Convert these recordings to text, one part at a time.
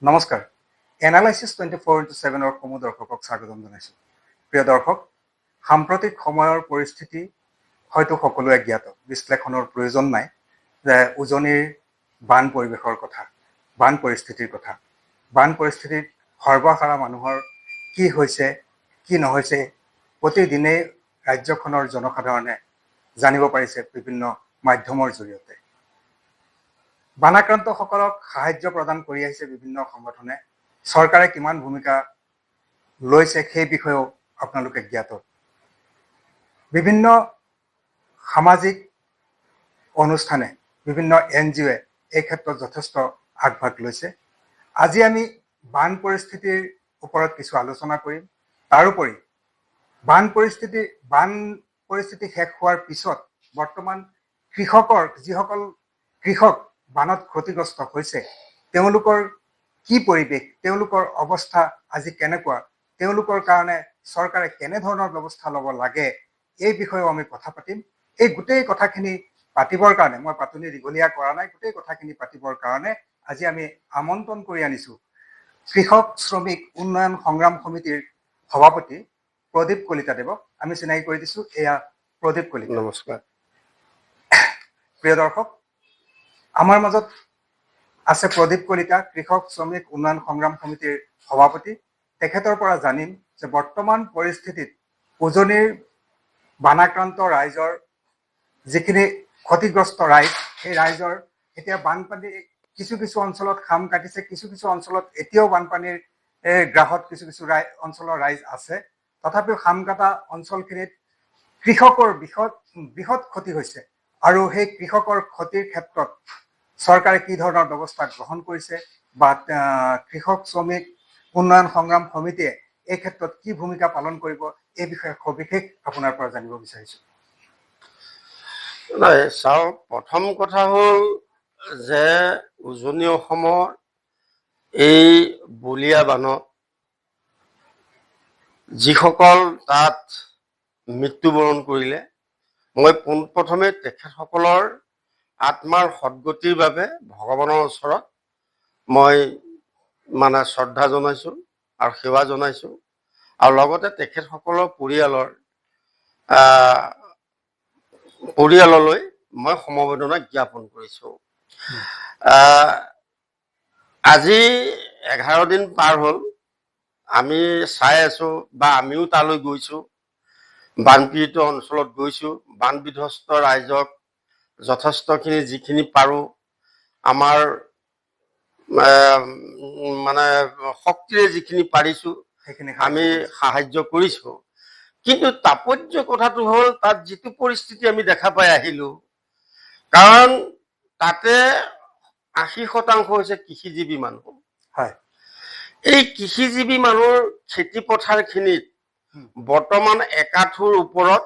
নমস্কাৰ analysis 24x7 সমূহ দৰ্শকক স্বাগতম জনাইছোঁ। প্ৰিয় দৰ্শক, সাম্প্ৰতিক সময়ৰ পৰিস্থিতি হয়তো সকলোৱে জ্ঞাত, বিশ্লেষণৰ প্ৰয়োজন নাই যে উজনিৰ বান পৰিৱেশৰ কথা, বান পৰিস্থিতিৰ কথা, বান পৰিস্থিতিত সৰ্বসাৰা মানুহৰ কি হৈছে কি নহৈছে প্ৰতিদিনেই ৰাজ্যখনৰ জনসাধাৰণে জানিব পাৰিছে বিভিন্ন মাধ্যমৰ জৰিয়তে। বানাক্ৰান্তসকলক সাহায্য প্ৰদান কৰি আহিছে বিভিন্ন সংগঠনে। চৰকাৰে কিমান ভূমিকা লৈছে সেই বিষয়েও আপোনালোকে জ্ঞাত। বিভিন্ন সামাজিক অনুষ্ঠানে, বিভিন্ন NGOয়ে এই ক্ষেত্ৰত যথেষ্ট আগভাগ লৈছে। আজি আমি বান পৰিস্থিতিৰ ওপৰত কিছু আলোচনা কৰিম। তাৰোপৰি বান পৰিস্থিতি শেষ হোৱাৰ পিছত বৰ্তমান কৃষকৰ, যিসকল কৃষক বানত ক্ষতিগ্ৰস্ত হৈছে, তেওঁলোকৰ কি পৰিৱেশ, তেওঁলোকৰ অৱস্থা আজি কেনেকুৱা, তেওঁলোকৰ কাৰণে চৰকাৰে কেনেধৰণৰ ব্যৱস্থা ল'ব লাগে, এই বিষয়েও আমি কথা পাতিম। এই গোটেই কথাখিনি পাতিবৰ কাৰণে, মই পাতনি দীঘলীয়া কৰা নাই, গোটেই কথাখিনি পাতিবৰ কাৰণে আজি আমি আমন্ত্ৰণ কৰি আনিছোঁ কৃষক শ্ৰমিক উন্নয়ন সংগ্ৰাম সমিতিৰ সভাপতি প্ৰদীপ কলিতাদেৱক। আমি চিনাকি কৰি দিছোঁ, এয়া প্ৰদীপ কলিতা। নমস্কাৰ। প্ৰিয় দৰ্শক, আমাৰ মাজত আছে প্ৰদীপ কলিতা, কৃষক শ্ৰমিক উন্নয়ন সংগ্ৰাম সমিতিৰ সভাপতি। তেখেতৰ পৰা জানিম যে বৰ্তমান পৰিস্থিতিত উজনিৰ বানাক্ৰান্ত ৰাইজৰ যিখিনি ক্ষতিগ্ৰস্ত ৰাইজ, সেই ৰাইজৰ এতিয়া বানপানী কিছু কিছু অঞ্চলত খাম কাটিছে, কিছু কিছু অঞ্চলত এতিয়াও বানপানীৰ গ্ৰাহত কিছু কিছু অঞ্চলৰ ৰাইজ আছে। তথাপিও খাম কাটা অঞ্চলখিনিত কৃষকৰ বৃহৎ ক্ষতি হৈছে, আৰু সেই কৃষকৰ ক্ষতিৰ ক্ষেত্ৰত চৰকাৰে কি ধৰণৰ ব্যৱস্থা গ্ৰহণ কৰিছে বা কৃষক শ্ৰমিক উন্নয়ন সংগ্ৰাম সমিতিয়ে এই ক্ষেত্ৰত কি ভূমিকা পালন কৰিব, এই বিষয়ে সবিশেষ আপোনাৰ পৰা জানিব বিচাৰিছোঁ। নাই চাওক, প্ৰথম কথা হ'ল যে উজনি অসমৰ এই বলিয়া বানত যিসকল তাত মৃত্যুবৰণ কৰিলে, মই পোনপ্ৰথমে তেখেতসকলৰ আত্মাৰ সদ্গতিৰ বাবে ভগৱানৰ ওচৰত মই শ্ৰদ্ধা জনাইছোঁ আৰু সেৱা জনাইছোঁ, আৰু লগতে তেখেতসকলৰ পৰিয়াললৈ মই সমবেদনা জ্ঞাপন কৰিছোঁ। আজি 11 দিন পাৰ হ'ল, আমি চাই আছোঁ বা আমিও তালৈ গৈছোঁ, বানপীড়িত অঞ্চলত গৈছোঁ, বান বিধ্বস্ত ৰাইজক যথেষ্টখিনি যিখিনি পাৰোঁ আমাৰ শক্তিৰে যিখিনি পাৰিছোঁ আমি সাহায্য কৰিছোঁ। কিন্তু তাৎপৰ্য কথাটো হ'ল তাত যিটো পৰিস্থিতি আমি দেখা পাই আহিলোঁ, কাৰণ তাতে 80% হৈছে কৃষিজীৱী মানুহ। হয়, এই কৃষিজীৱী মানুহৰ খেতি পথাৰখিনিত বৰ্তমান একাঠুৰ ওপৰত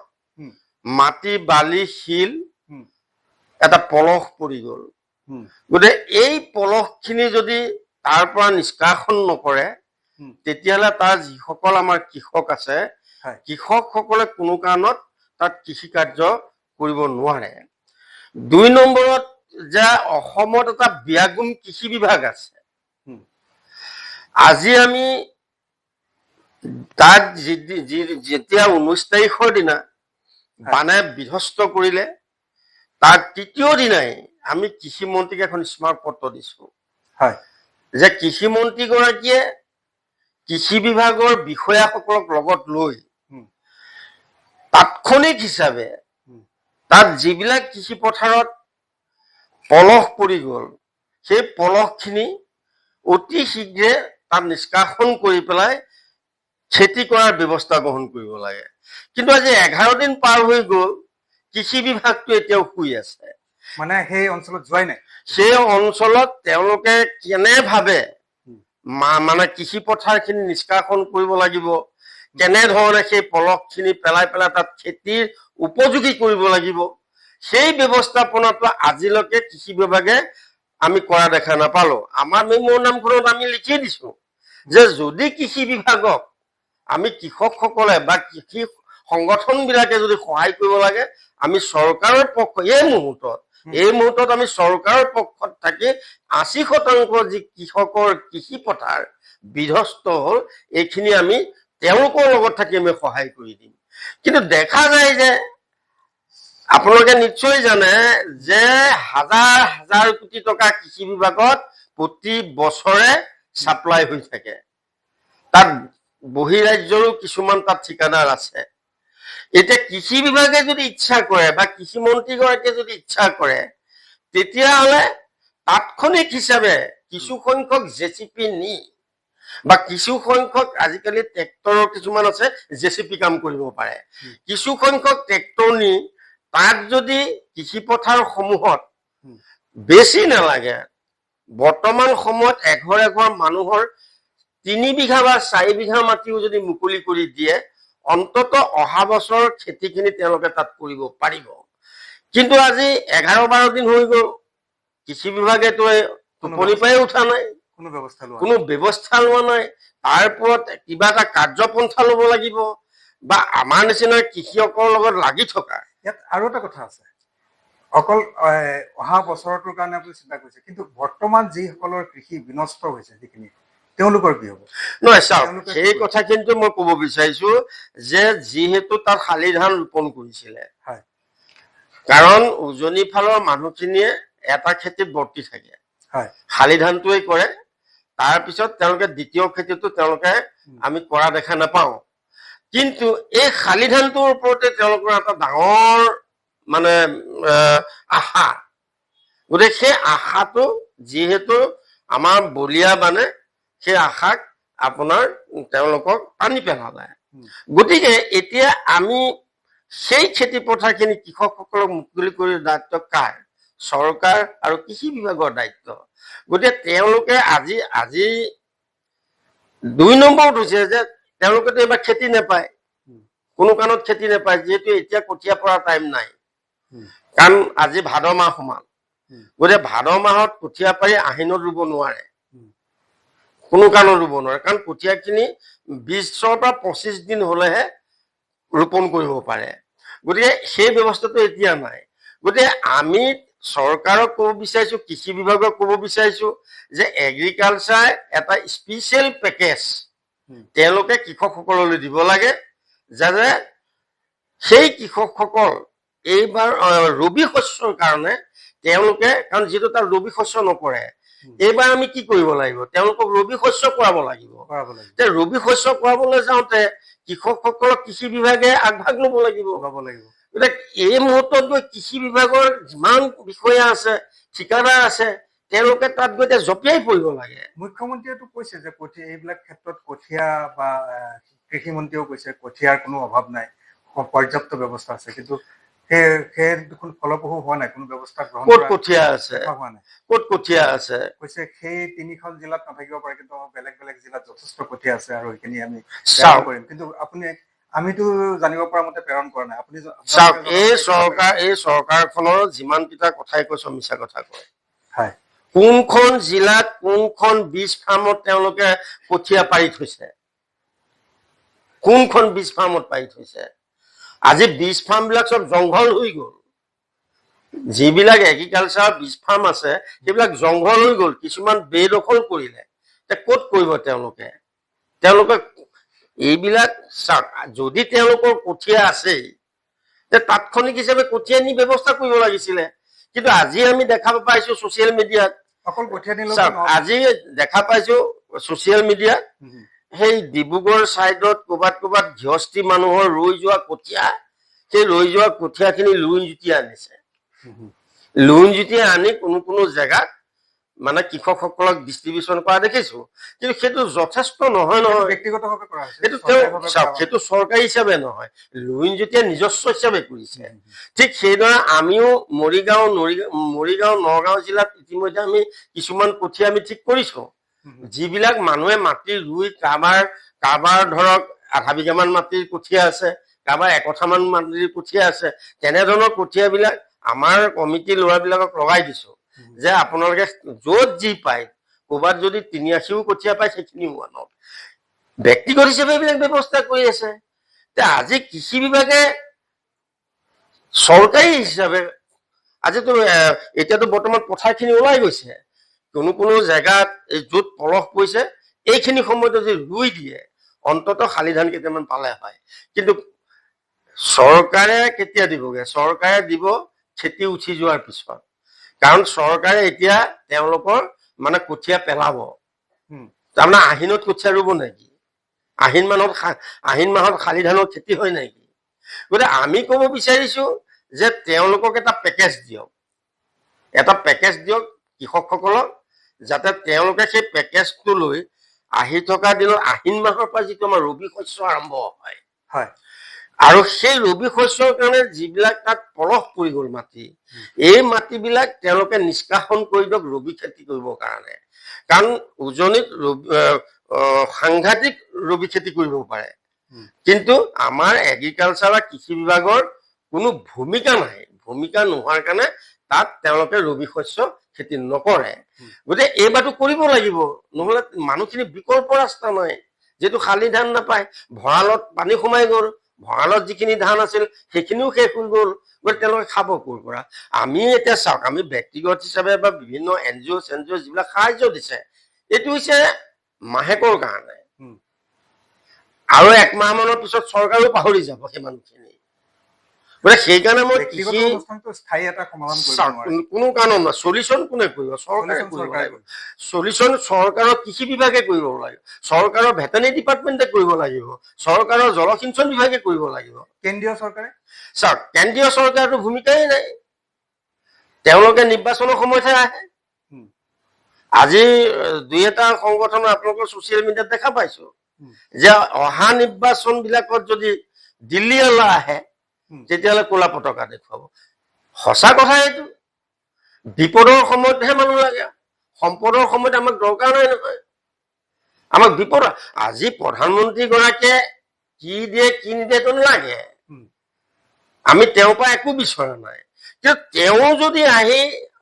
মাটি বালি শিল এটা পলস পৰি গ'ল। গতিকে এই পলসখিনি যদি তাৰ পৰা নিষ্কাশন নকৰে, তেতিয়াহ'লে তাৰ যিসকল আমাৰ কৃষক আছে, কৃষকসকলে কোনো কাৰণত তাত কৃষি কাৰ্য কৰিব নোৱাৰে। 2 নম্বৰত যে অসমত এটা ব্যাগুম কৃষি বিভাগ আছে। আজি আমি তাত যেতিয়া 19 তাৰিখৰ দিনা বানে বিধ্বস্ত কৰিলে, তাৰ তৃতীয় দিনাই আমি কৃষি মন্ত্ৰীক এখন স্মাৰক পত্ৰ দিছোঁ যে কৃষি মন্ত্ৰীগৰাকীয়ে কৃষি বিভাগৰ বিষয়াসকলক লগত লৈ তাৎক্ষণিক হিচাপে তাত যিবিলাক কৃষি পথাৰত পলস পৰি গ'ল, সেই পলসখিনি অতি শীঘ্ৰে তাত নিষ্কাশন কৰি পেলাই খেতি কৰাৰ ব্যৱস্থা গ্ৰহণ কৰিব লাগে। কিন্তু আজি 11 দিন পাৰ হৈ গ'ল, কৃষি বিভাগটো এতিয়াও শুই আছে। সেই অঞ্চলত যোৱাই নাই। সেই অঞ্চলত তেওঁলোকে কেনেভাৱে কৃষি পথাৰখিনি নিষ্কাশন কৰিব লাগিব, কেনেধৰণে সেই পলসখিনি পেলাই তাত খেতিৰ উপযোগী কৰিব লাগিব, সেই ব্যৱস্থাপনাটো আজিলৈকে কৃষি বিভাগে আমি কৰা দেখা নাপালো। আমাৰ মেম'ৰেণ্ডামখনত আমি লিখি দিছোঁ যে যদি কৃষি বিভাগক আমি কৃষকসকলে বা কৃষি সংগঠনবিলাকে যদি সহায় কৰিব লাগে, আমি চৰকাৰৰ পক্ষ এই মুহূৰ্তত এই মুহূৰ্তত আমি চৰকাৰৰ পক্ষত থাকি 80% যি কৃষকৰ কৃষি পথাৰ বিধ্বস্ত হ'ল এইখিনি আমি তেওঁলোকৰ লগত থাকি আমি সহায় কৰি দিম। কিন্তু দেখা যায় যে আপোনালোকে নিশ্চয় জানে যে হাজাৰ হাজাৰ কোটি টকা কৃষি বিভাগত প্ৰতি বছৰে ছাপ্লাই হৈ থাকে। তাত বহিৰাজ্যৰো কিছুমান তাত ঠিকাদাৰ আছে। এতিয়া কৃষি বিভাগে যদি ইচ্ছা কৰে বা কৃষি মন্ত্ৰীগৰাকীয়ে যদি ইচ্ছা কৰে তেতিয়াহ'লে তাৎক্ষণিক হিচাপে কিছু সংখ্যক জেচিপি নি বা কিছু সংখ্যক আজিকালি ট্ৰেক্টৰৰ কিছুমান আছে জেচিপি কাম কৰিব পাৰে, কিছু সংখ্যক ট্ৰেক্টৰ নি তাত যদি কৃষি পথাৰ সমূহত বেছি নালাগে, বৰ্তমান সময়ত এঘৰ এঘৰ মানুহৰ 3 বিঘা বা 4 বিঘা মাটিও যদি মুকলি কৰি দিয়ে অন্তত অহা বছৰ খেতিখিনি তেওঁলোকে তাত কৰিব পাৰিব। কিন্তু আজি 11-12 দিন হৈ গ'ল, কৃষি বিভাগেতো টোপনি পাই উঠা নাই, কোনো ব্যৱস্থা লোৱা নাই। তাৰ ওপৰত কিবা এটা কাৰ্যপন্থা ল'ব লাগিব বা আমাৰ নিচিনা কৃষিসকলৰ লগত লাগি থকা। ইয়াত আৰু এটা কথা আছে, অকল অহা বছৰটোৰ কাৰণে আপুনি চিন্তা কৰিছে, কিন্তু বৰ্তমান যিসকলৰ কৃষি বিনষ্ট হৈছে যিখিনি তেওঁলোকৰ কি হ'ব? নহয় চাওক, সেই কথা কিন্তু মই ক'ব বিচাৰিছো যে যিহেতু তাত শালি ধান ৰোপণ কৰিছিলে, কাৰণ উজনি ফালৰ মানুহখিনিয়ে এটা খেতিত বৰ্তি থাকে, শালি ধানটোৱে কৰে, তাৰপিছত তেওঁলোকে দ্বিতীয় খেতিটো তেওঁলোকে আমি কৰা দেখা নাপাওঁ। কিন্তু এই শালি ধানটোৰ ওপৰতে তেওঁলোকৰ এটা ডাঙৰ মানে আশা। গতিকে সেই আশাটো যিহেতু আমাৰ বলিয়া মানে সেই আশাক আপোনাৰ তেওঁলোকক টানি পেলালে। গতিকে এতিয়া আমি সেই খেতি পথাৰখিনি কৃষকসকলক মুকলি কৰি দায়িত্ব কাৰ? চৰকাৰ আৰু কৃষি বিভাগৰ দায়িত্ব। গতিকে তেওঁলোকে আজি 2 নম্বৰত হৈছে যে তেওঁলোকেতো এইবাৰ খেতি নাপায়, কোনো কাৰণত খেতি নাপায়, যিহেতু এতিয়া কঠীয়া পৰা টাইম নাই, কাৰণ আজি ভাদ মাহ সমান। গতিকে ভাদ মাহত কঠীয়া পাৰি আহিনত ৰুব নোৱাৰে, কোনো কাৰণত ৰুব নোৱাৰে, কাৰণ কঠীয়াখিনি 20 পৰা 25 দিন হলেহে ৰোপণ কৰিব পাৰে। গতিকে সেই ব্যৱস্থাটো এতিয়া নাই। গতিকে আমি চৰকাৰক ক'ব বিচাৰিছো, কৃষি বিভাগক ক'ব বিচাৰিছো যে এগ্ৰিকালচাৰ এটা স্পেচিয়েল পেকেজ তেওঁলোকে কৃষকসকললৈ দিব লাগে, যাতে সেই কৃষকসকল এইবাৰ ৰবি শস্যৰ কাৰণে তেওঁলোকে, কাৰণ যিটো তাত ৰবি শস্য নকৰে, এইবাৰ আমি কি কৰিব লাগিব? তেওঁলোকক ৰবি শস্য কৰাব লাগিব। ৰবি শস্য কৰাবলৈ যাওঁতে কৃষকসকলক কৃষি বিভাগে আগভাগ ল'ব লাগিব। গতিকে এই মুহূৰ্তত গৈ কৃষি বিভাগৰ যিমান বিষয়া আছে, ঠিকাদাৰ আছে, তেওঁলোকে তাত গৈ জপিয়াই পৰিব লাগে। মুখ্যমন্ত্ৰীয়েতো কৈছে যে এইবিলাক ক্ষেত্ৰত কঠীয়া বা কৃষি মন্ত্ৰীয়েও কৈছে কঠীয়াৰ কোনো অভাৱ নাই, পৰ্যাপ্ত ব্যৱস্থা আছে, কিন্তু সেই দেখোন ফলপ্ৰসূ হোৱা নাই, কোনো ব্যৱস্থা গ্ৰহণ ক'ত কঠীয়া আছে? হোৱা নাই। ক'ত কঠীয়া আছে? কৈছে সেই 3খন জিলাত নাথাকিব পাৰে, কিন্তু বেলেগ বেলেগ জিলাত যথেষ্ট কঠীয়া আছে আৰু সেইখিনি আমি কৰিম, কিন্তু আমিতো জানিব পৰা মতে প্ৰেৰণ কৰা নাই। আপুনি চাওক, এই চৰকাৰখনৰ যিমান কেইটা কথাই কৈছে মিছা কথা কয়। কোনখন জিলাত কোনখন বীজ ফাৰ্মত তেওঁলোকে কঠীয়া পাৰি থৈছে? কোনখন বীজ ফাৰ্মত পাৰি থৈছে? আজি বীজ ফাৰ্ম বিলাক চব জংঘল হৈ গ'ল। যিবিলাক এগ্ৰিকালচাৰ বীজ ফাৰ্ম আছে সেইবিলাক জংঘল হৈ গ'ল, কিছুমান বেদখল কৰিলে। ক'ত কৰিব তেওঁলোকে? এইবিলাক চাওক, যদি তেওঁলোকৰ কঠীয়া আছে তাৎক্ষণিক হিচাপে কঠীয়া নি ব্যৱস্থা কৰিব লাগিছিলে। কিন্তু আজি আমি দেখা পাইছো ছচিয়েল মিডিয়াত, অকল কঠীয়া নিলে আজি দেখা পাইছো ছচিয়েল মিডিয়াত সেই ডিব্ৰুগড় চাইডত ক'ৰবাত গৃহস্থী মানুহৰ ৰৈ যোৱা কঠীয়া, সেই ৰৈ যোৱা কঠীয়াখিনি লুইন জুটিয়াই আনিছে। লুইন জুটিয়াই আনি কোনো জেগাত মানে কৃষকসকলক ডিষ্ট্ৰিবিউচন কৰা দেখিছো, কিন্তু সেইটো যথেষ্ট নহয়। ব্যক্তিগতভাৱে কৰা হৈছে, সেইটো চৰকাৰী হিচাপে নহয়, লুইন জুটিয়াই নিজস্ব হিচাপে কৰিছে। ঠিক সেইদৰে আমিও মৰিগাঁও, নগাঁও জিলাত ইতিমধ্যে আমি কিছুমান কঠীয়া আমি ঠিক কৰিছো, যিবিলাক মানুহে মাটি ৰুই কাৰোবাৰ ধৰক আধা বিঘামান মাটিৰ কঠীয়া আছে, কাৰোবাৰ 1 কঠামান মাটিৰ কঠীয়া আছে। তেনেধৰণৰ কঠীয়াবিলাক আমাৰ কমিটিৰ ল'ৰাবিলাকক লগাই দিছো যে আপোনালোকে য'ত যি পায়, ক'ৰবাত যদি 83ও কঠীয়া পায় সেইখিনিও আনক। ব্যক্তিগত হিচাপে এইবিলাক ব্যৱস্থা কৰি আছে। আজি কৃষি বিভাগে চৰকাৰী হিচাপে আজিতো এতিয়াতো বৰ্তমান পথাৰখিনি ওলাই গৈছে, কোনো কোনো জেগাত য'ত পলস পৰিছে এইখিনি সময়ত যদি ৰুই দিয়ে অন্ততঃ শালি ধান কেইটামান পালে হয়। কিন্তু চৰকাৰে কেতিয়া দিবগে? চৰকাৰে দিব খেতি উঠি যোৱাৰ পিছত, কাৰণ চৰকাৰে এতিয়া তেওঁলোকৰ মানে কঠীয়া পেলাব। তাৰমানে আহিনত কঠীয়া ৰুব নেকি? আহিন মাহত শালি ধানৰ খেতি হয় নেকি? গতিকে আমি ক'ব বিচাৰিছো যে তেওঁলোকক এটা পেকেজ দিয়ক, কৃষকসকলক, যাতে তেওঁলোকে সেই পেকেজটো লৈ আহি থকা দিনত আহিন মাহৰ পৰা যিটো আমাৰ ৰবি শস্য আৰম্ভ হয়, আৰু সেই ৰবি শস্যৰ কাৰণে যিবিলাক তাত পলস পৰি গ'ল মাটি, এই মাটিবিলাক তেওঁলোকে নিষ্কাশন কৰি দিয়ক ৰবি খেতি কৰিবৰ কাৰণে। কাৰণ উজনিত সাংঘাতিক ৰবি খেতি কৰিব পাৰে, কিন্তু আমাৰ এগ্ৰিকালচাৰ বা কৃষি বিভাগৰ কোনো ভূমিকা নাই। ভূমিকা নোহোৱাৰ কাৰণে তাত তেওঁলোকে ৰবি শস্য খেতি নকৰে। গতিকে এইবাৰটো কৰিব লাগিব, নহ'লে মানুহখিনি বিকল্প ৰাস্তা নাই। যিহেতু শালি ধান নাপায়, ভঁৰালত পানী সোমাই গ'ল, ভঁৰালত যিখিনি ধান আছিল সেইখিনিও শেষ হৈ গ'ল, গতিকে তেওঁলোকে খাব ক'ৰ পৰা? আমি এতিয়া চাওক, আমি ব্যক্তিগত হিচাপে বা বিভিন্ন NGO যিবিলাক সাহায্য দিছে, এইটো হৈছে মাহেকৰ কাৰণে, আৰু 1 মাহ মানৰ পিছত চৰকাৰেও পাহৰি যাব সেই মানুহখিনি। গতিকে সেইকাৰণে মই কোনো কাৰণত নহয়, চলিউশ্যন কোনে কৰিব? চৰকাৰে কৰিব লাগিব। চলিউশ্যন চৰকাৰৰ কৃষি বিভাগে কৰিব লাগিব, চৰকাৰৰ ভেটেনেৰি ডিপাৰ্টমেণ্টে কৰিব লাগিব, চৰকাৰৰ জলসিঞ্চন বিভাগে কৰিব লাগিব। কেন্দ্ৰীয় চৰকাৰে চাওক, কেন্দ্ৰীয় চৰকাৰটো ভূমিকাই নাই, তেওঁলোকে নিৰ্বাচনৰ সময়তহে আহে। আজি 2-এটা সংগঠন আপোনালোকৰ ছচিয়েল মিডিয়াত দেখা পাইছো যে অহা নিৰ্বাচন বিলাকত যদি দিল্লীৱালা আহে তেতিয়াহ'লে ক'লা পতাকা দেখুৱাব। সঁচা কথা এইটো। বিপদৰ সময়তহে মানুহ লাগে, সম্পদৰ সময়ত আমাক দৰকাৰ নাই নহয়। আমাক বিপদ, আজি প্ৰধানমন্ত্ৰী গৰাকীয়ে কি দিয়ে কি নিদিয়েতো নালাগে, আমি তেওঁৰ পৰা একো বিচৰা নাই। কিন্তু তেওঁ যদি আহি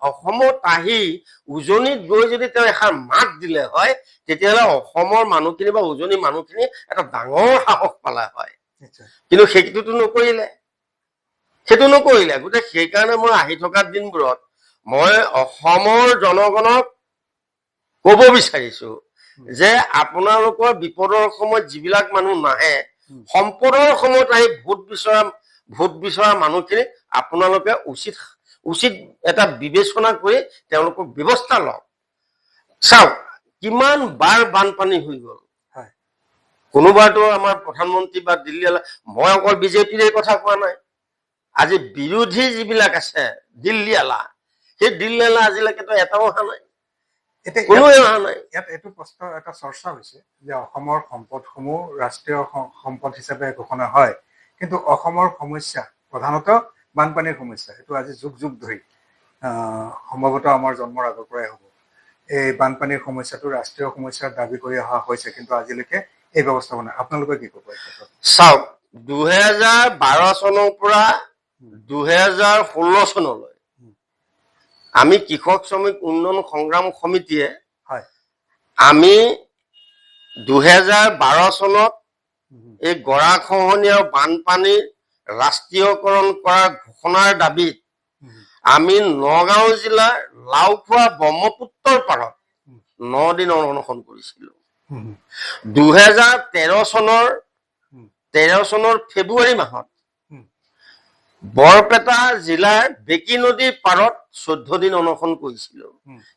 অসমত আহি উজনিত গৈ যদি তেওঁ এষাৰ মাত দিলে হয়, তেতিয়াহ'লে অসমৰ মানুহখিনি বা উজনিৰ মানুহখিনি এটা ডাঙৰ সাহস পালে হয়। কিন্তু সেইটো নকৰিলে। গতিকে সেইকাৰণে মই আহি থকা দিনবোৰত মই অসমৰ জনগণক ক'ব বিচাৰিছো যে আপোনালোকৰ বিপদৰ সময়ত যিবিলাক মানুহ নাহে, সম্পদৰ সময়ত আহি ভোট বিচৰা মানুহখিনিক আপোনালোকে উচিত এটা বিবেচনা কৰি তেওঁলোকক ব্যৱস্থা লওক। চাওক, কিমান বাৰ বানপানী হৈ গ'ল, কোনোবাৰতো আমাৰ প্ৰধানমন্ত্ৰী বা দিল্লীৱালা, মই অকল বিজেপিৰ কথা কোৱা নাই, আজি বিৰোধী যিবিলাক আছে দিল্লীৱালা, সেই দিল্লীৱালা আজিলৈকেতো এটাও অহা নাই, কোনোৱে অহা নাই। ইয়াত এইটো প্ৰশ্ন এটা চৰ্চা হৈছে যে অসমৰ সম্পদসমূহ ৰাষ্ট্ৰীয় সম্পদ হিচাপে ঘোষণা হয়, কিন্তু অসমৰ সমস্যা প্ৰধানতঃ বানপানীৰ সমস্যা, এইটো আজি যুগ ধৰি সম্ভৱতঃ আমাৰ জন্মৰ আগৰ পৰাই হ'ব, এই বানপানীৰ সমস্যাটো ৰাষ্ট্ৰীয় সমস্যাৰ দাবী কৰি অহা হৈছে, কিন্তু আজিলৈকে এই ব্যৱস্থাপনা, আপোনালোকে কি ক'ব? চাওক, 2012 চনৰ পৰা 2016 চনলৈ আমি কৃষক শ্ৰমিক উন্নয়ন সংগ্ৰাম সমিতিয়ে আমি 2012 চনত এই গৰাখহনীয়া আৰু বানপানী ৰাষ্ট্ৰীয়কৰণ কৰাৰ ঘোষণাৰ দাবীত আমি নগাঁও জিলাৰ লাওখোৱা ব্ৰহ্মপুত্ৰৰ পাৰত 9 দিন অনশন কৰিছিলো। 2013 চনৰ ফেব্ৰুৱাৰী মাহত বৰপেটা জিলাৰ বেকী নদীৰ পাৰত 14 দিন অনশন কৰিছিলো।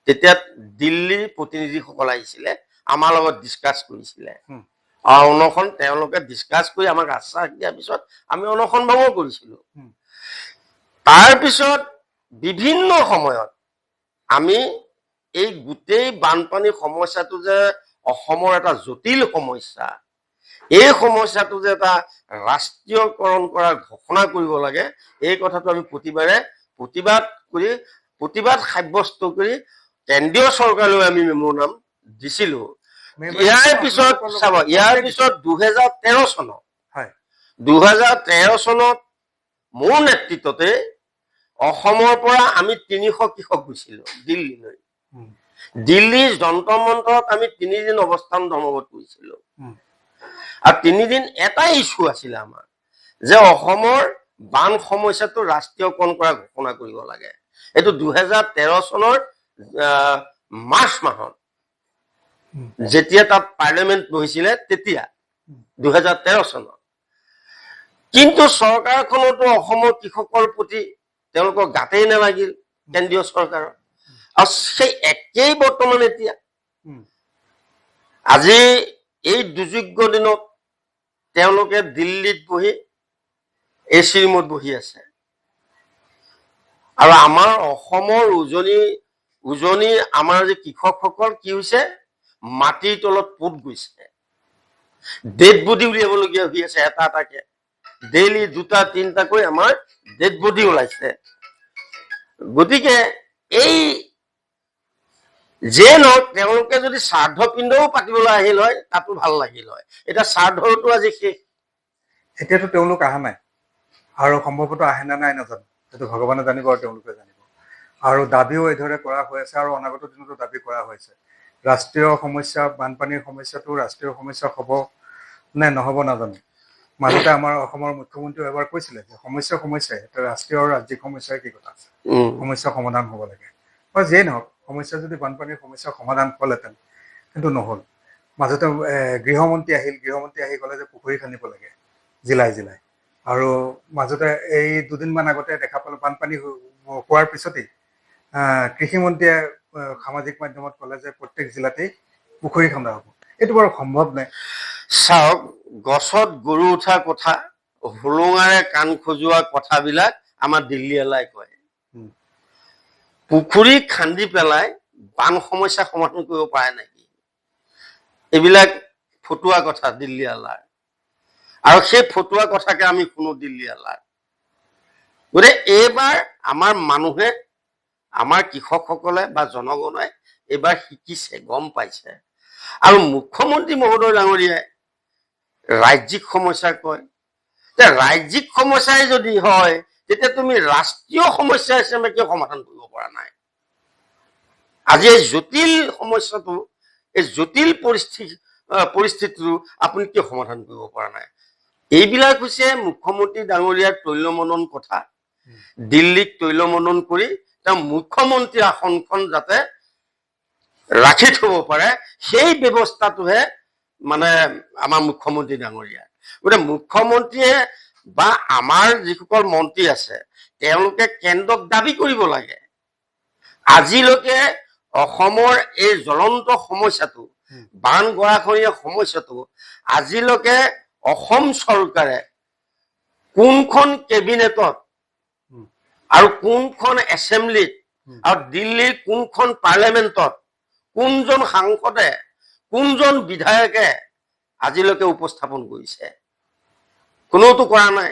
তেতিয়া দিল্লীৰ প্ৰতিনিধিসকল আহিছিলে, আমাৰ লগত ডিছকাছ কৰিছিলে, অনশন তেওঁলোকে ডিছকাছ কৰি আমাক আশ্বাস দিয়াৰ পিছত আমি অনশন ভংগ কৰিছিলো। তাৰপিছত বিভিন্ন সময়ত আমি এই গোটেই বানপানী সমস্যাটো যে অসমৰ এটা জটিল সমস্যা, এই সমস্যাটো যে এটা ৰাষ্ট্ৰীয়কৰণ কৰাৰ ঘোষণা কৰিব লাগে, এই কথাটো আমি প্ৰতিবাদ সাব্যস্ত কৰি কেন্দ্ৰীয় চৰকাৰলৈ আমি মেমোৰাণ্ডাম দিছিলো। ইয়াৰ পিছত 2013 চনত মোৰ নেতৃত্বতে অসমৰ পৰা আমি 300 কৃষক গৈছিলো দিল্লীলৈ। দিল্লীৰ যন্ত্ৰ মন্ত্ৰত আমি 3 দিন অৱস্থান ধৰ্মঘট কৰিছিলো, আৰু 3 দিন এটাই ইছ্যু আছিলে আমাৰ, যে অসমৰ বান সমস্যাটো ৰাষ্ট্ৰীয়কৰণ কৰা ঘোষণা কৰিব লাগে। এইটো 2013 চনৰ মাৰ্চ মাহত যেতিয়া তাত পাৰ্লিয়ামেণ্ট বহিছিলে তেতিয়া 2013 চনত। কিন্তু চৰকাৰখনতো অসমৰ কৃষকৰ প্ৰতি তেওঁলোকৰ গাতেই নালাগিল কেন্দ্ৰীয় চৰকাৰৰ। আৰু সেই একেই বৰ্তমান এতিয়া আজি এই দুৰ্যোগ্য দিনত তেওঁলোকে দিল্লীত বহি AC ৰুমত বহি আছে। আৰু আমাৰ অসমৰ উজনি আমাৰ যে কৃষকসকল কি হৈছে, মাটিৰ তলত পোত গৈছে, ডেড বডি উলিয়াবলগীয়া হৈ আছে। এটা এটাকে ডেইলি 2-3টাকৈ আমাৰ ডেড বডি ওলাইছে। গতিকে এই যে নহওক তেওঁলোকে যদি শ্ৰাদ্ধ পিণ্ডও পাতিবলৈ আহিল হয় তাতো ভাল লাগিল হয়। এতিয়া শ্ৰাদ্ধটো আজি শেষ। এতিয়াতো তেওঁলোক অহা নাই আৰু সম্ভৱতঃ আহে নে নাই নাজানো, সেইটো ভগৱানে জানিব আৰু তেওঁলোকে জানিব। আৰু দাবীও এইদৰে কৰা হৈ আছে আৰু অনাগত দিনতো দাবী কৰা হৈছে। ৰাষ্ট্ৰীয় সমস্যা, বানপানীৰ সমস্যাটো ৰাষ্ট্ৰীয় সমস্যা হ'ব নে নহ'ব নাজানো। মাজতে আমাৰ অসমৰ মুখ্যমন্ত্ৰীয়ে এবাৰ কৈছিলে যে সমস্যাই এটা ৰাষ্ট্ৰীয় আৰু ৰাজ্যিক সমস্যাৰ কি কথা আছে, সমস্যা সমাধান হ'ব লাগে। বা যিয়ে নহওক, সমস্যা যদি বানপানীৰ সমস্যা সমাধান হ'লহেঁতেন, কিন্তু নহ'ল। মাজতে গৃহমন্ত্ৰী আহি ক'লে যে পুখুৰী খান্দিব লাগে জিলাই। আৰু মাজতে এই দুদিনমান আগতে দেখা পালোঁ বানপানী হোৱাৰ পিছতেই কৃষিমন্ত্ৰীয়ে সামাজিক মাধ্যমত ক'লে যে প্ৰত্যেক জিলাতেই পুখুৰী খন্দা হ'ব। এইটো বাৰু সম্ভৱ নাই। চাওক, গছত গৰু উঠা কথা, হোলোঙাৰে কাণ খজোৱা কথাবিলাক আমাৰ দিল্লীৱালাই কয়। পুখুৰী খান্দি পেলাই বান সমস্যা সমাধান কৰিব পাৰে নেকি? এইবিলাক ফটুৱা কথা দিল্লীৱালাৰ। আৰু সেই ফটুৱা কথাকে আমি শুনো দিল্লীৱালাৰ। গতিকে এইবাৰ আমাৰ মানুহে, আমাৰ কৃষকসকলে বা জনগণে এইবাৰ শিকিছে, গম পাইছে। আৰু মুখ্যমন্ত্ৰী মহোদয় ডাঙৰীয়াই ৰাজ্যিক সমস্যা কয়। যে ৰাজ্যিক সমস্যাই যদি হয় তেতিয়া তুমি ৰাষ্ট্ৰীয় সমস্যা হিচাপে কিয় সমাধান কৰিব পৰা নাই? আজি এই জটিল সমস্যাটো, এই জটিল পৰিস্থিতিটো আপুনি কিয় সমাধান কৰিব পৰা নাই? এইবিলাক হৈছে মুখ্যমন্ত্ৰী ডাঙৰীয়াৰ তৈলমনন কথা। দিল্লীক তৈলমনন কৰি তেওঁ মুখ্যমন্ত্ৰী আসনখন যাতে ৰাখি থব পাৰে, সেই ব্যৱস্থাটোহে মানে আমাৰ মুখ্যমন্ত্ৰী ডাঙৰীয়া। গতিকে মুখ্যমন্ত্ৰীয়ে বা আমাৰ যিসকল মন্ত্ৰী আছে তেওঁলোকে কেন্দ্ৰক দাবী কৰিব লাগে, আজিলৈকে অসমৰ এই জ্বলন্ত সমস্যাটো, বান গৰাখহনীয়া সমস্যাটো আজিলৈকে অসম চৰকাৰে কোনখন কেবিনেটত আৰু কোনখন এছেম্বলিত আৰু দিল্লীৰ কোনখন পাৰ্লিয়ামেণ্টত কোনজন সাংসদে, কোনজন বিধায়কে আজিলৈকে উপস্থাপন কৰিছে? কোনোতো কৰা নাই,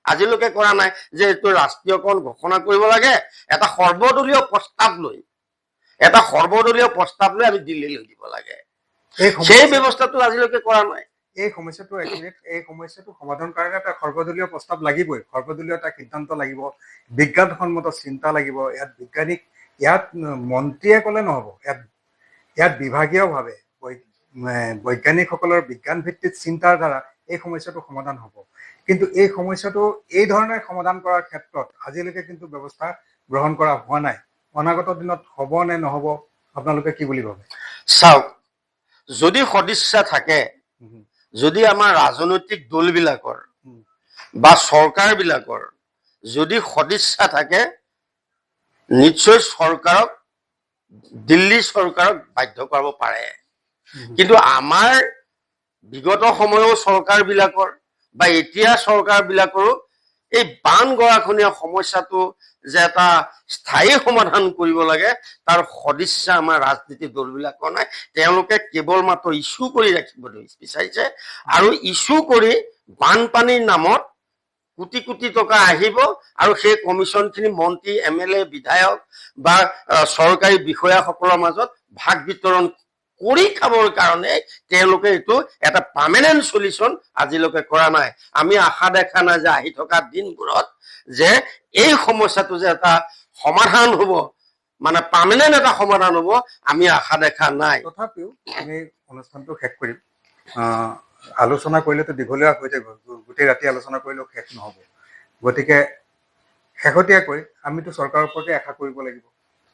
আজিলৈকে কৰা নাই যে এইটো ৰাষ্ট্ৰীয়কৰণ ঘোষণা কৰিব লাগে। এটা সৰ্বদলীয় প্ৰস্তাৱ লৈ আমি দিল্লীলৈ দিব লাগে, সেই ব্যৱস্থাটো আজিলৈকে কৰা নাই। এই সমস্যাটো সমাধান কাৰণে এটা সৰ্বদলীয় প্ৰস্তাৱ লাগিবই, সৰ্বদলীয় এটা সিদ্ধান্ত লাগিব, বিজ্ঞানসন্মত চিন্তা লাগিব। ইয়াত মন্ত্ৰীয়ে ক'লে নহ'ব, ইয়াত বিভাগীয়ভাৱে বৈজ্ঞানিকসকলৰ বিজ্ঞান ভিত্তিক চিন্তাৰ দ্বাৰা এই সমস্যাটো সমাধান হ'ব। কিন্তু এই সমস্যাটো এই ধৰণে সমাধান কৰাৰ ক্ষেত্ৰত আজিলৈকে কিন্তু ব্যৱস্থা গ্ৰহণ কৰা হোৱা নাই। অনাগত দিনত হ'ব নে নহ'ব, আপোনালোকে কি বুলি ভাবে? চাওক, যদি সদিচ্ছা থাকে, যদি আমাৰ ৰাজনৈতিক দলবিলাকৰ বা চৰকাৰবিলাকৰ যদি সদিচ্ছা থাকে, নিশ্চয় দিল্লী চৰকাৰক বাধ্য কৰাব পাৰে। কিন্তু আমাৰ বিগত সময়ৰ চৰকাৰবিলাকৰ বা এতিয়া চৰকাৰবিলাকৰো এই বান গৰাখহনীয়া সমস্যাটো যে এটা স্থায়ী সমাধান কৰিব লাগে তাৰ সদিচ্ছা আমাৰ ৰাজনীতিক দলবিলাকৰ নাই। তেওঁলোকে কেৱল মাত্ৰ ইছ্যু কৰি ৰাখিব বিচাৰিছে, আৰু ইছ্যু কৰি বানপানীৰ নামত কোটি কোটি টকা আহিব আৰু সেই কমিশ্যনখিনি মন্ত্ৰী, MLA, বিধায়ক বা চৰকাৰী বিষয়াসকলৰ মাজত ভাগ বিতৰণ কৰি খাবৰ কাৰণে তেওঁলোকে এইটো এটা পাৰ্মানেণ্ট চলিউশ্যন আজিলৈকে কৰা নাই। আমি আশা দেখা নাই যে আহি থকা দিনবোৰত যে এই সমস্যাটো যে এটা সমাধান হ'ব, মানে পাৰ্মানেণ্ট এটা সমাধান হ'ব, আমি আশা দেখা নাই। তথাপিও আমি অনুষ্ঠানটো শেষ কৰিম। আলোচনা কৰিলেতো দীঘলীয়া হৈ যাব, গোটেই ৰাতি আলোচনা কৰিলেও শেষ নহ'ব। গতিকে শেহতীয়াকৈ আমিতো চৰকাৰৰ ওপৰতে আশা কৰিব লাগিব।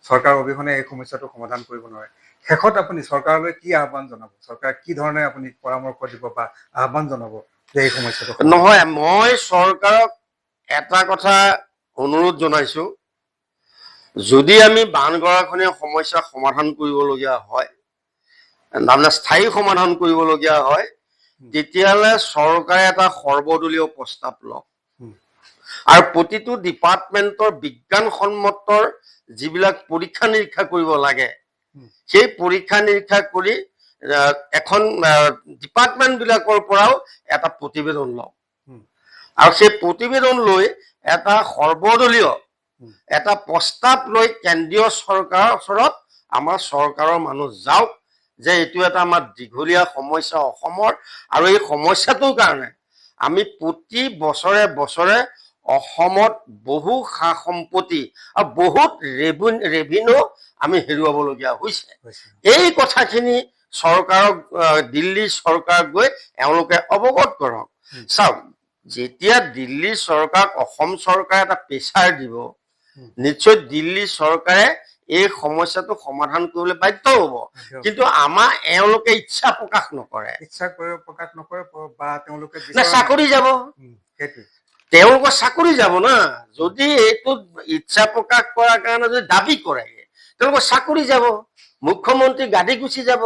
চৰকাৰ অবিহনে এই সমস্যাটো সমাধান কৰিব নোৱাৰে। শেষত আপুনি চৰকাৰলৈ কি আহ্বান জনাব? চৰকাৰক কি ধৰণে আপুনি পৰামৰ্শ দিব বা আহ্বান জনাব যে এই সমস্যাটো নহয়, মই চৰকাৰক এটা কথা অনুৰোধ জনাইছো, যদি আমি বানগৰাখনীয়া সমস্যা সমাধান কৰিবলগীয়া হয়, তাৰমানে স্থায়ী সমাধান কৰিবলগীয়া হয়, তেতিয়াহ'লে চৰকাৰে এটা সৰ্বদলীয় প্ৰস্তাৱ লওক আৰু প্ৰতিটো ডিপাৰ্টমেণ্টৰ বিজ্ঞানসন্মতৰ যিবিলাক পৰীক্ষা নিৰীক্ষা কৰিব লাগে, সেই পৰীক্ষা নিৰীক্ষা কৰি এখন ডিপাৰ্টমেণ্ট বিলাকৰ পৰাও এটা প্ৰতিবেদন লওক আৰু সেই প্ৰতিবেদন লৈ এটা সৰ্বদলীয় এটা প্ৰস্তাৱ লৈ কেন্দ্ৰীয় চৰকাৰৰ ওচৰত আমাৰ চৰকাৰৰ মানুহ যাওক যে এইটো এটা আমাৰ দীঘলীয়া সমস্যা অসমৰ, আৰু এই সমস্যাটোৰ কাৰণে আমি প্ৰতি বছৰে বছৰে অসমত বহু সা সম্পত্তি আৰু বহুত ৰেভিনিউ আমি হেৰুৱাবলগীয়া হৈছে। এই কথাখিনি চৰকাৰক, দিল্লী চৰকাৰক গৈ এওঁলোকে অৱগত কৰক। চাওক, যেতিয়া দিল্লী চৰকাৰক অসম চৰকাৰে এটা প্ৰেছাৰ দিব, নিশ্চয় দিল্লী চৰকাৰে এই সমস্যাটো সমাধান কৰিবলৈ বাধ্য হ'ব, কিন্তু আমাৰ এওঁলোকে ইচ্ছা প্ৰকাশ নকৰে বা তেওঁলোকে চাকৰি যাব, তেওঁলোকৰ চাকৰি যাব না। যদি এইটো ইচ্ছা প্ৰকাশ কৰাৰ কাৰণে যদি দাবী কৰে, তেওঁলোকৰ চাকৰি যাব, মুখ্যমন্ত্ৰী গাড়ী গুচি যাব,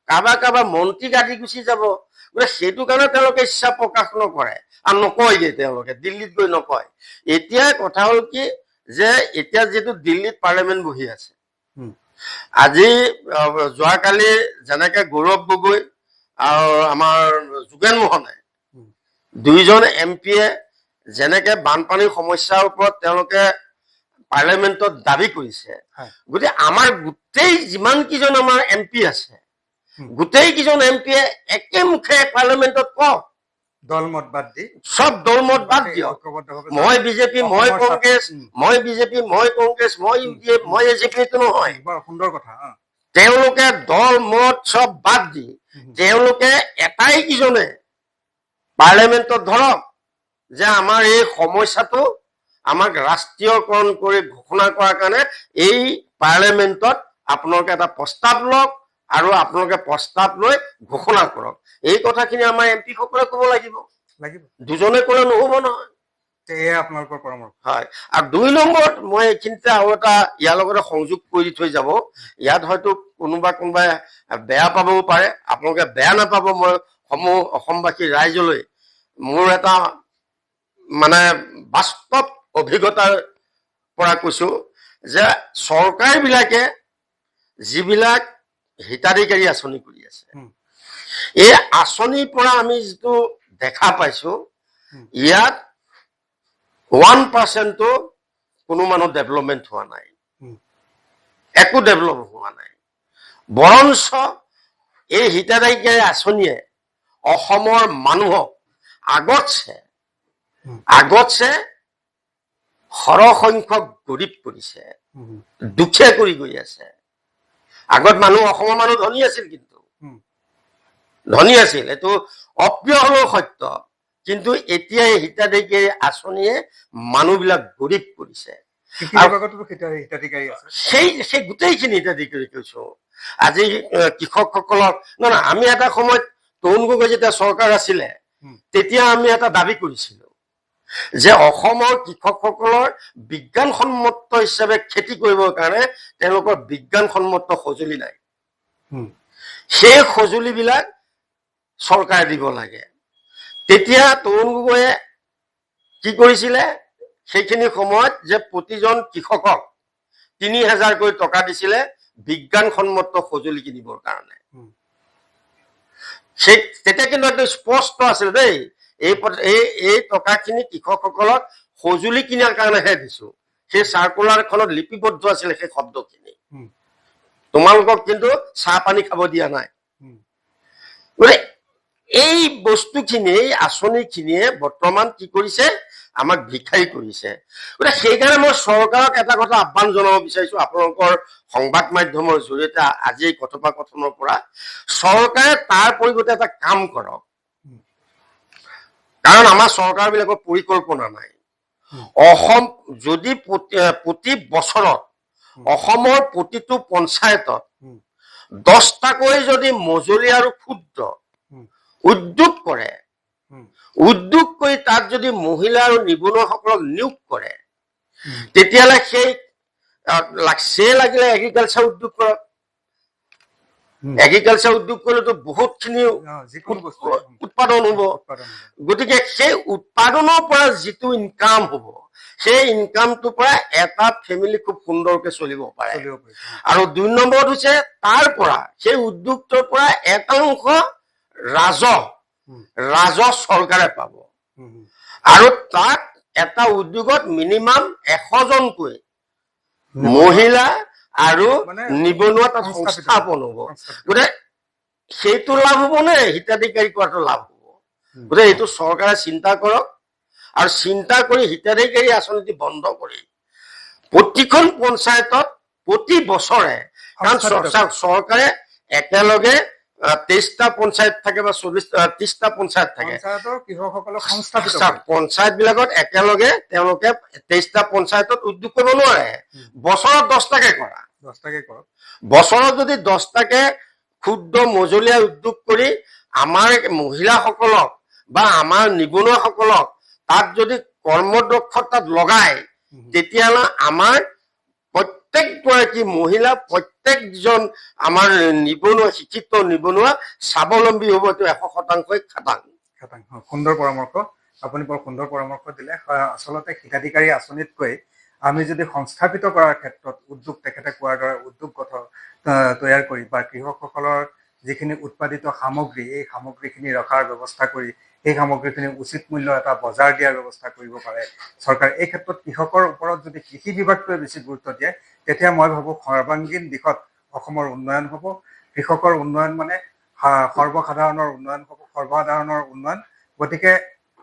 কাৰোবাৰ মন্ত্ৰী গাড়ী গুচি যাব। গতিকে সেইটো কাৰণে তেওঁলোকে ইচ্ছা প্ৰকাশ নকৰে আৰু নকয়গে, তেওঁলোকে দিল্লীত গৈ নকয়। এতিয়া কথা হ'ল কি যে এতিয়া যিটো দিল্লীত পাৰ্লিয়ামেণ্ট বহি আছে, আজি যোৱাকালি যেনেকে গৌৰৱ গগৈ আৰু আমাৰ যোগেন মোহনে দুইজন MP-য়ে যেনেকে বানপানীৰ সমস্যাৰ ওপৰত তেওঁলোকে পাৰ্লিয়ামেণ্টত দাবী কৰিছে, গতিকে আমাৰ গোটেই যিমান কেইজন আমাৰ MP আছে, গোটেই কেইজন MP-য়ে একেমুখে পাৰ্লিয়ামেণ্টত কওক, দলমত বাদ দি, সব দলমত বাদ দিয়ক, মই বিজেপি, মই কংগ্ৰেছ, মই বিজেপি, মই কংগ্ৰেছ, মই UDF, মই AJP, এইটো নহয়। সুন্দৰ কথা। তেওঁলোকে দল মত সব বাদ দি তেওঁলোকে এটাই কিজনে পাৰ্লিয়ামেণ্টত ধৰক যে আমাৰ এই সমস্যাটো আমাক ৰাষ্ট্ৰীয়কৰণ কৰি ঘোষণা কৰাৰ কাৰণে এই পাৰ্লিয়ামেণ্টত আপোনালোকে এটা প্ৰস্তাৱ লওক আৰু আপোনালোকে প্ৰস্তাৱ লৈ ঘোষণা কৰক। এই কথাখিনি আমাৰ MP সকলে ক'ব লাগিব, দুজনে ক'লে নহ'ব নহয়। আপোনালোকৰ পৰামৰ্শ হয়। আৰু 2 নম্বৰত মই এইখিনিতে আৰু এটা ইয়াৰ লগতে সংযোগ কৰি থৈ যাব, ইয়াত হয়তো কোনোবাই বেয়া পাবও পাৰে, আপোনালোকে বেয়া নাপাব। মই অসমবাসী ৰাইজলৈ মোৰ এটা মানে বাস্তৱ অভিজ্ঞতাৰ পৰা কৈছো যে চৰকাৰবিলাকে যিবিলাক হিতাধিকাৰী আঁচনি কৰি আছে, এই আঁচনিৰ পৰা আমি যিটো দেখা পাইছো, ইয়াত 1%ও কোনো মানুহ ডেভেলপমেণ্ট হোৱা নাই, একো ডেভেলপ হোৱা নাই। বৰঞ্চ এই হিতাধিকাৰী আঁচনিয়ে অসমৰ মানুহক আগতছে সৰহসংখ্যক গৰীব কৰিছে, দুখীয়া কৰি গৈ আছে। আগত অসমৰ মানুহ ধনী আছিল, কিন্তু ধনী আছিল, এইটো অপ্ৰিয় হলেও সত্য। কিন্তু এতিয়া এই হিতাধিকাৰী আঁচনিয়ে মানুহবিলাক গৰীব কৰিছে। সেই গোটেইখিনি হিতাধিকাৰী কৈছো। আজি কৃষকসকলক নহয়, আমি এটা সময়ত তৰুণ গগৈ যেতিয়া চৰকাৰ আছিলে, তেতিয়া আমি এটা দাবী কৰিছিলো যে অসমৰ কৃষকসকলৰ বিজ্ঞানসন্মত হিচাপে খেতি কৰিবৰ কাৰণে তেওঁলোকৰ বিজ্ঞানসন্মত সঁজুলি নাই, সেই সঁজুলিবিলাক চৰকাৰে দিব লাগে। তেতিয়া তৰুণ গগৈয়ে কি কৰিছিলে, সেইখিনি সময়ত যে প্ৰতিজন কৃষকক ৩,০০০কৈ টকা দিছিলে বিজ্ঞানসন্মত সঁজুলি কিনিবৰ কাৰণে। তেতিয়া কিন্তু একদম স্পষ্ট আছিল দেই, এই টকাখিনি কৃষকসকলক সঁজুলি কিনাৰ কাৰণেহে দিছো। সেই চাৰ্কুলাৰখনত লিপিবদ্ধ আছিলে সেই শব্দখিনি, তোমালোকক কিন্তু চাহ পানী খাব দিয়া নাই। এই বস্তুখিনি, এই আঁচনিখিনিয়ে বৰ্তমান কি কৰিছে, আমাক ভিক্ষাৰী কৰিছে। গতিকে সেইকাৰণে মই চৰকাৰক এটা কথা আহ্বান জনাব বিচাৰিছো, আপোনালোকৰ সংবাদ মাধ্যমৰ জৰিয়তে আজি এই কথোপকথনৰ পৰা, চৰকাৰে তাৰ পৰিৱৰ্তে এটা কাম কৰক। কাৰণ আমাৰ চৰকাৰবিলাকৰ পৰিকল্পনা নাই। অসম যদি প্ৰতি বছৰত অসমৰ প্ৰতিটো পঞ্চায়তত 10টাকৈ যদি মজলীয়া আৰু ক্ষুদ্ৰ উদ্যোগ কৰে, উদ্যোগ কৰি তাত যদি মহিলা আৰু নিবনুৱাসকলক নিয়োগ কৰে, তেতিয়াহ'লে সেই লাগিলে এগ্ৰিকালচাৰ উদ্যোগ কৰক। এগ্ৰিকালচাৰ উদ্যোগ কৰিলেতো বহুতখিনি উৎপাদন হ'ব। গতিকে সেই উৎপাদনৰ পৰা যিটো ইনকাম হ'ব, সেই ইনকামটোৰ পৰা এটা ফেমিলি খুব সুন্দৰকে চলিব পাৰে। আৰু 2 নম্বৰত হৈছে তাৰ পৰা সেই উদ্যোগটোৰ পৰা এটা অংশ ৰাজহ চৰকাৰে পাব। আৰু তাত এটা উদ্যোগত মিনিমাম 100জনকৈ মহিলা আৰু নিবনুৱা তাত সংস্থাপন হ'ব। গতিকে সেইটো লাভ হ'ব নে হিতাধিকাৰী কৰাটো লাভ হ'ব? গতিকে এইটো চৰকাৰে চিন্তা কৰক, আৰু চিন্তা কৰি হিতাধিকাৰী আঁচনিটি বন্ধ কৰি প্ৰতিখন পঞ্চায়তত প্ৰতি বছৰে, কাৰণ চৰকাৰে একেলগে 23টা পঞ্চায়ত থাকে বা 30টা পঞ্চায়ত থাকে, পঞ্চায়ত বিলাকত একেলগে তেওঁলোকে 23টা পঞ্চায়তত উদ্যোগ কৰিব নোৱাৰে। বছৰত 10টাকে কৰা, বছৰত যদি 10টাকে ক্ষুদ্ৰ মজলীয়া উদ্যোগ কৰি আমাৰ মহিলাসকলক বা আমাৰ নিবনুৱাসকলক তাত যদি কৰ্মদক্ষতাত লগায়, তেতিয়াহ'লে আমাৰ প্ৰত্যেকগৰাকী মহিলা, প্ৰত্যেকজন আমাৰ নিবনুৱা, শিক্ষিত নিবনুৱা স্বাৱলম্বী হ'ব। এইটো 100% খাটাং। সুন্দৰ পৰামৰ্শ, আপুনি বৰ সুন্দৰ পৰামৰ্শ দিলে। আচলতে হিতাধিকাৰী আঁচনিতকৈ আমি যদি সংস্থাপিত কৰাৰ ক্ষেত্ৰত উদ্যোগ, তেখেতে কোৱাৰ দৰে উদ্যোগ তৈয়াৰ কৰি বা কৃষকসকলৰ যিখিনি উৎপাদিত সামগ্ৰী, এই সামগ্ৰীখিনি ৰখাৰ ব্যৱস্থা কৰি এই সামগ্ৰীখিনি উচিত মূল্য এটা বজাৰ দিয়াৰ ব্যৱস্থা কৰিব পাৰে চৰকাৰে। এই ক্ষেত্ৰত কৃষকৰ ওপৰত যদি কৃষি বিভাগটোৱে বেছি গুৰুত্ব দিয়ে, তেতিয়া মই ভাবোঁ সৰ্বাংগীন দিশত অসমৰ উন্নয়ন হ'ব। কৃষকৰ উন্নয়ন মানে সৰ্বসাধাৰণৰ উন্নয়ন হ'ব, সৰ্বসাধাৰণৰ উন্নয়ন। গতিকে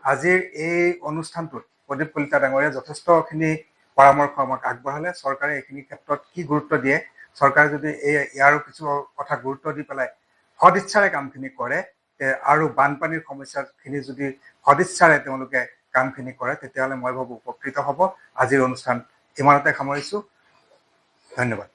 আজিৰ এই অনুষ্ঠানটোত প্ৰদীপ কলিতা ডাঙৰীয়াই যথেষ্টখিনি পৰামৰ্শ আমাক আগবঢ়ালে। চৰকাৰে এইখিনি ক্ষেত্ৰত কি গুৰুত্ব দিয়ে, চৰকাৰে যদি ইয়াৰো কিছু কথা গুৰুত্ব দি পেলাই সদিচ্ছাৰে কামখিনি কৰে, আৰু বানপানীৰ সমস্যাখিনি যদি সদিচ্ছাৰে তেওঁলোকে কামখিনি কৰে, তেতিয়াহ'লে মই ভাবোঁ উপকৃত হ'ব। আজিৰ অনুষ্ঠান ইমানতে সামৰিছোঁ। ধন্যবাদ।